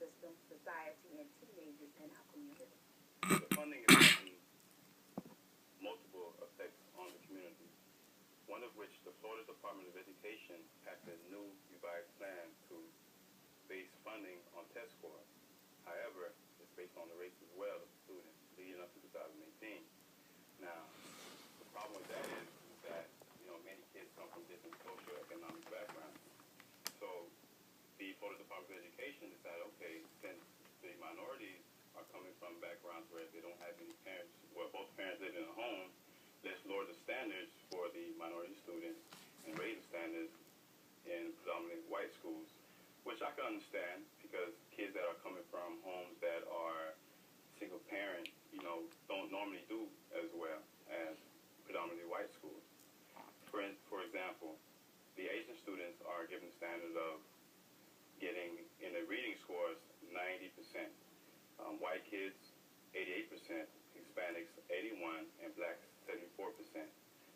system, society, and teenagers in our community? The funding is having multiple effects on the community, one of which the Florida Department of Education passed a new revised plan to base funding on test scores. However, it's based on the rates as well of students leading up to 2018. Now, the problem with that is that, many kids come from different socioeconomic backgrounds. So the Florida Department of Education decided, okay, since the minorities are coming from backgrounds where they don't have any parents, where both parents live in a home, let's lower the standards for the minority students and raise the standards in predominantly white schools, which I can understand because kids that are coming from homes that are single parent, don't normally do as well as predominantly white schools. For example, the Asian students are given the standard of getting in the reading scores 90%. White kids 88%, Hispanics 81%, and blacks 74%.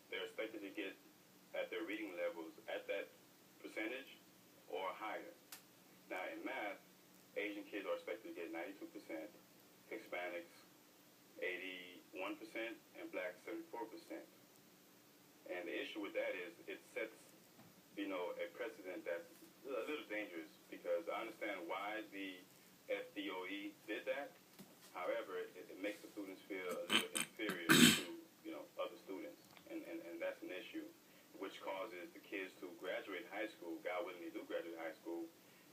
They're expected to get at their reading levels at that percentage or higher. Now in math, Asian kids are expected to get 92%, Hispanics 81%, and blacks 74%. And the issue with that is it sets, a precedent that's a little dangerous because I understand why the FDOE did that. However, it makes the students feel a little inferior to, other students. And that's an issue, which causes the kids to graduate high school, God willing they do graduate high school,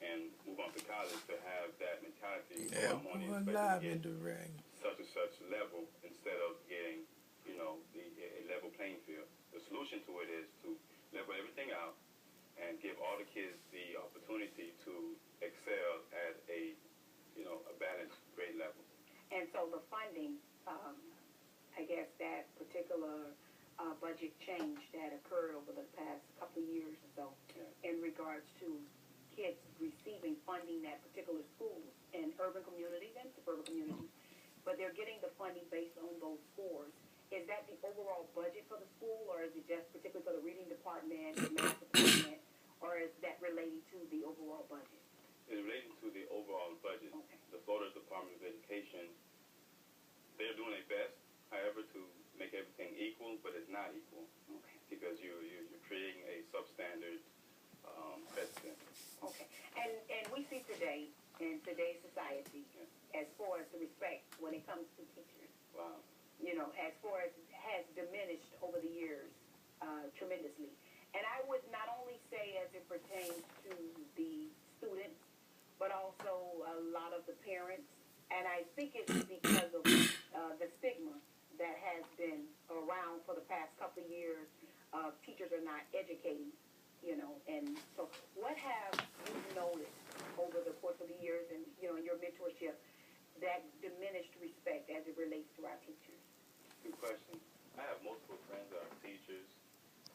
and move on to college to have that mentality. Yeah, I'm only we're expected live to in get the ring. such and such level instead of getting, a level playing field. The solution to it is to level everything out and give all the kids the opportunity to excel at a balanced grade level. And so the funding, I guess that particular budget change that occurred over the past couple of years or so in regards to kids receiving funding at particular schools in urban communities and suburban communities, but they're getting the funding based on those scores. Is that the overall budget for the school, or is it just particularly for the reading department, the math department, or is that relating to the overall budget? It's relating to the overall budget. Okay. The Florida Department of Education, they're doing their best, however, to make everything equal, but it's not equal. Okay. Because you're creating a substandard precedent. Okay. And we see today, in today's society, as far as the respect when it comes to teachers, Wow. As far as has diminished over the years tremendously. And I would not only say as it pertains to the students, but also a lot of the parents. And I think it's because of the stigma that has been around for the past couple of years. Teachers are not educating, And so what have you noticed over the course of the years and, in your mentorship that diminished respect as it relates to our teachers? Good question. I have multiple friends that are teachers.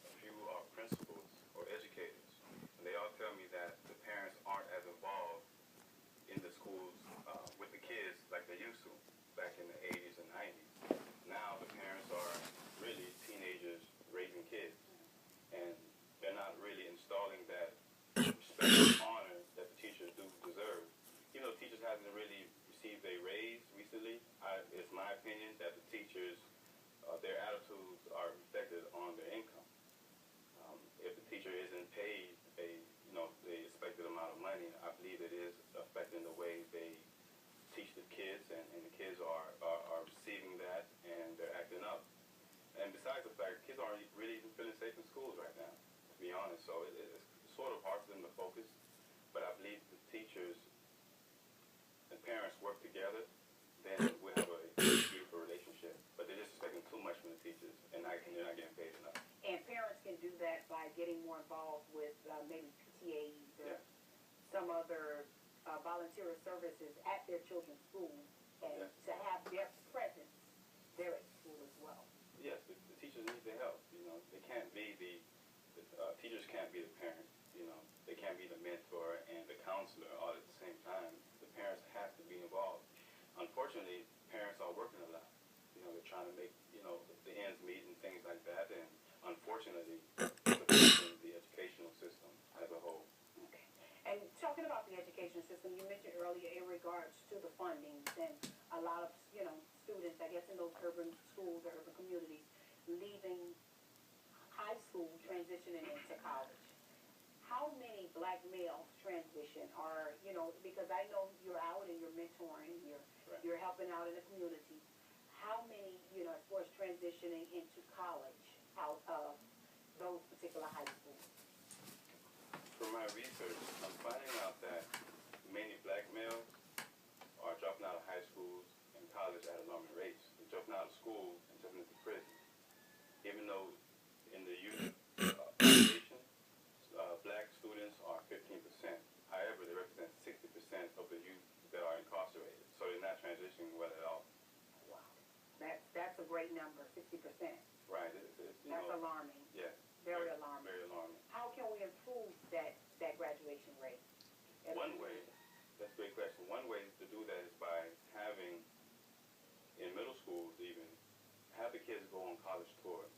A few are principals or educators. And they all tell me that the parents aren't as involved in the schools with the kids like they used to back in the 80s and 90s. Now the parents are really teenagers raising kids. And they're not really installing that respect and honor that the teachers do deserve. Teachers haven't really received a raise recently. It's my opinion that the teachers, their attitudes are reflected on their income. If the teacher isn't paid the expected amount of money, I believe it is affecting the way they teach the kids, and the kids are receiving that, and they're acting up. And besides the fact, kids aren't really even feeling safe in schools right now, to be honest. So it's sort of hard for them to focus. But I believe the teachers and parents work together, then we'll have a beautiful relationship. But they're just expecting too much from the teachers, and they're not getting paid enough. And parents can do that by getting more involved with maybe PTAs or some other volunteer services at their children's school, and to have their presence there at school as well. Yes, the teachers need the help. They can't be teachers can't be the parent. They can't be the mentor and the counselor all at the same time. The parents have to be involved. Unfortunately, parents are working a lot. They're trying to make the ends meet and things like that. And unfortunately, it's affecting the educational system as a whole. Okay. And talking about the educational system, system. You mentioned earlier in regards to the funding and a lot of, students, I guess, in those urban schools or urban communities, leaving high school, transitioning into college. How many black males transition are, because I know you're out and you're mentoring, you're helping out in the community. How many, as far as transitioning into college out of those particular high schools? From my research, I'm finding out that many black males are dropping out of high schools and college at alarming rates. They're dropping out of school and jumping into prison. Even though in the youth population, black students are 15%. However, they represent 60% of the youth that are incarcerated. So they're not transitioning well at all. Wow. That's a great number, 60%. Right. That's alarming. Yeah. Very alarming. Very alarming. How can we improve that graduation rate? One way, that's a great question. One way to do that is by having, in middle schools even, have the kids go on college tours.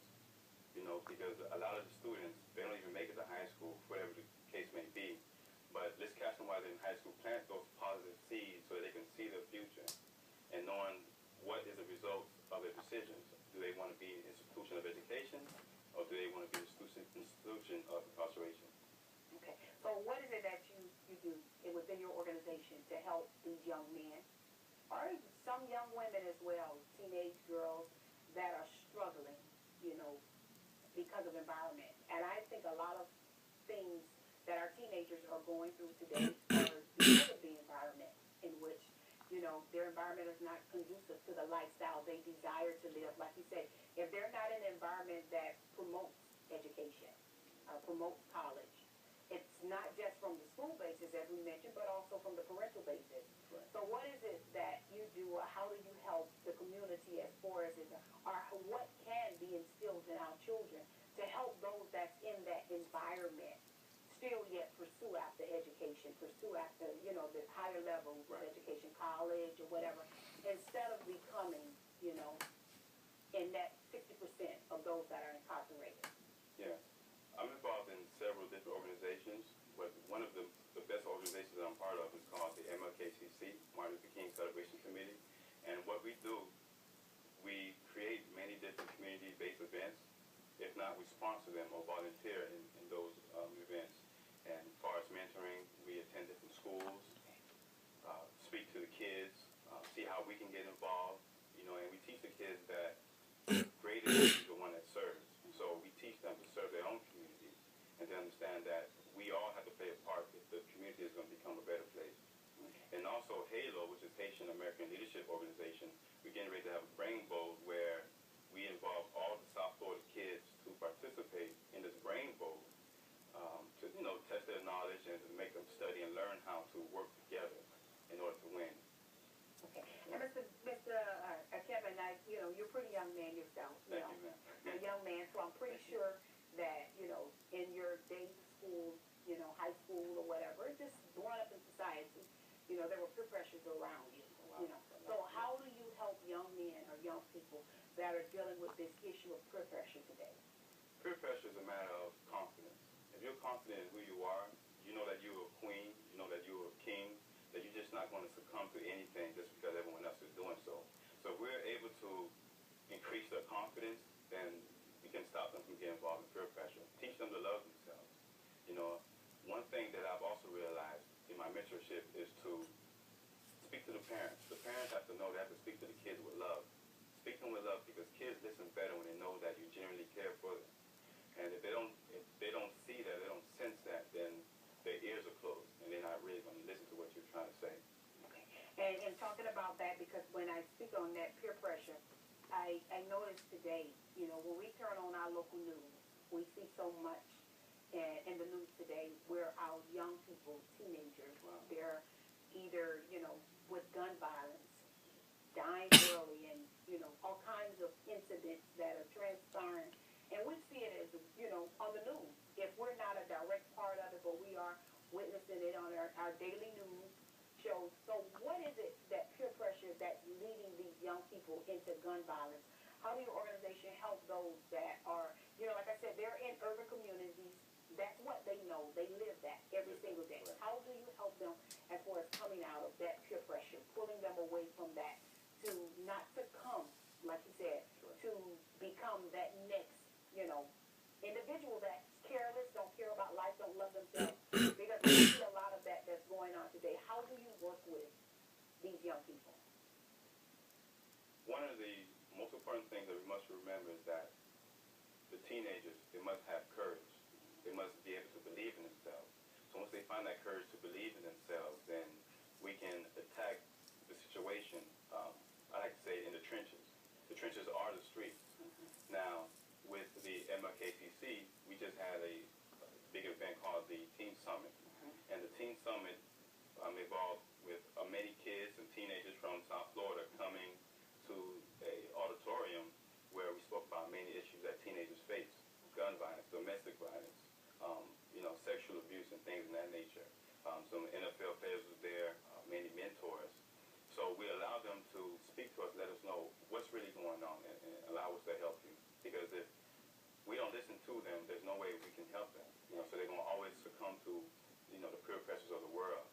Because a lot of the students, they don't even make it to high school, whatever the case may be. But let's catch them while they're in high school, plant those positive seeds so they can see their future and knowing what is the result of their decisions. Do they want to be an institution of education, or do they want to be an institution of incarceration? Okay. So what is it that you do within your organization to help these young men, or some young women as well, teenage girls that are struggling, because of environment? And I think a lot of things that our teenagers are going through today are because of the environment in which, their environment is not conducive to the lifestyle they desire to live. Like you said, if they're not in an environment that promotes education, promotes college, it's not just from the school basis, as we mentioned, but also from the parental basis. Right. So what is it that you do, or how do you help the community as far as or what can be instilled in our children to help those that's in that environment still yet pursue after education, pursue after, the higher levels of education, college or whatever, instead of becoming, in that 60% of those that are incarcerated? Yeah. I'm involved in several different organizations, but one of the best organizations that I'm part of is called the MLKCC, Martin Luther King Celebration Committee. And what we do, we create many different community-based events. If not, we sponsor them or volunteer in those events. And as far as mentoring, we attend different schools, speak to the kids, see how we can get involved, and we teach the kids that greater is the one that serves. So we teach them to serve their own communities and to understand that we all have to play a part if the community is going to become a better place. And also HALO, which is Haitian American Leadership Organization, we're getting ready to have a brain bowl where we involve all the South Florida kids to participate in this brain bowl to, test their knowledge and to make them study and learn how to work together in order to win. Okay. And Mr. Kevin, you're a pretty young man yourself. Thank you, ma'am. You're a young man, so I'm pretty sure that, in your days of school, high school or whatever, just growing up in society, there were peer pressures around you, So how do you help young men or young people that are dealing with this issue of peer pressure today? Peer pressure is a matter of confidence. If you're confident in who you are, you know that you're a queen, you know that you're a king, that you're just not going to succumb to anything just because everyone else is doing so. So if we're able to increase their confidence, then we can stop them from getting involved in peer pressure. Teach them to love themselves. One thing that I've also realized in my mentorship is to speak to the parents. The parents have to know they have to speak to the kids with love. Speak to them with love because kids listen better when they know that you genuinely care for them. And if they don't see that, they don't sense that, then their ears are closed and they're not really going to listen to what you're trying to say. Okay. And talking about that, because when I speak on that peer pressure, I noticed today, when we turn on our local news, we see so much in the news today where our young people, teenagers, they're either, with gun violence, dying early, and, all kinds of incidents that are transpiring. And we see it as, on the news. If we're not a direct part of it, but we are witnessing it on our daily news shows. So what is it that peer pressure that's leading these young people into gun violence? How do your organization help those that are, like I said, they're in urban communities. That's what they know. They live that every single day. How do you help them as far as away from that, to not succumb, like you said, to become that next, individual that's careless, don't care about life, don't love themselves. Because I see a lot of that that's going on today. How do you work with these young people? One of the most important things that we must remember is that the teenagers, they must have courage. They must be able to believe in themselves. So once they find that courage to believe in themselves, then we can attack the situation, I like to say, in the trenches. The trenches are the streets. Now, with the MLKTC, we just had a big event called the Teen Summit. And the Teen Summit involved with many kids and teenagers from South Florida coming to a auditorium where we spoke about many issues that teenagers face: gun violence, domestic violence, sexual abuse and things of that nature. Some NFL players were there, many mentors. So we allowed them to speak to us, let us know what's really going on, and allow us to help you. Because if we don't listen to them, there's no way we can help them. So they're going to always succumb to, the peer pressures of the world.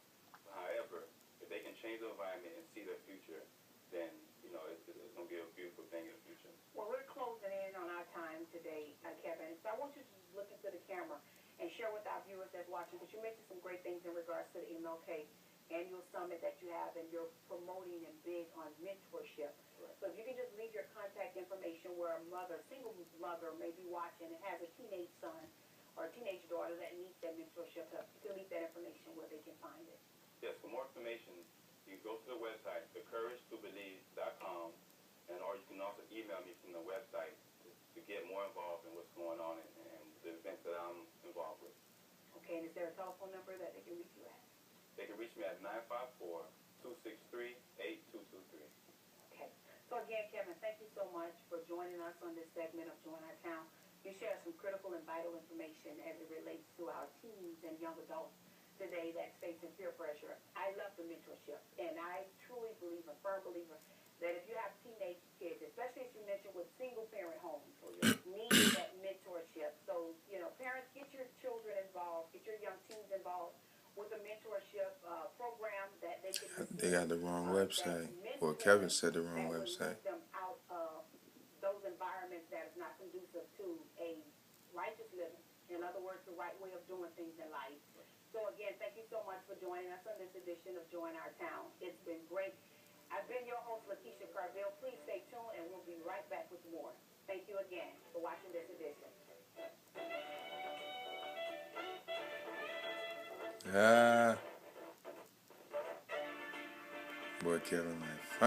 However, if they can change the environment and see their future, then, it's going to be a beautiful thing in the future. Well, we're closing in on our time today, Kevin. So I want you to just look into the camera and share with our viewers that's watching, because you mentioned some great things in regards to the MLK annual summit that you have, and you're promoting and big on mentorship. Right. So if you can just leave your contact information where a single mother may be watching and has a teenage son or a teenage daughter that needs that mentorship help, you can leave that information where they can find it. Yes, for more information, you can go to the website, thecouragetobelieve.com, or you can also email me from the website to get more involved in what's going on and the events that I'm involved with. Okay, and is there a telephone number that they can reach you at? They can reach me at 954-263-8223. Okay. So again, Kevin, thank you so much for joining us on this segment of Join Our Town. You share some critical and vital information as it relates to our teens and young adults today that's facing peer pressure. I love the mentorship, and I truly believe, a firm believer, that if you have teenage kids, especially as you mentioned with single-parent homes, need that mentorship. So, parents, get your children involved, get your young teens involved with a mentorship program that they can receive. They got the wrong website. Well, Kevin said the wrong website. Them out of those environments that is not conducive to a righteous living. In other words, the right way of doing things in life. So again, thank you so much for joining us on this edition of Join Our Town. It's been great. I've been your host, Lakeisha Carville. Please stay tuned, and we'll be right back with more. Thank you again for watching this edition. Boy, Kevin, like, fine.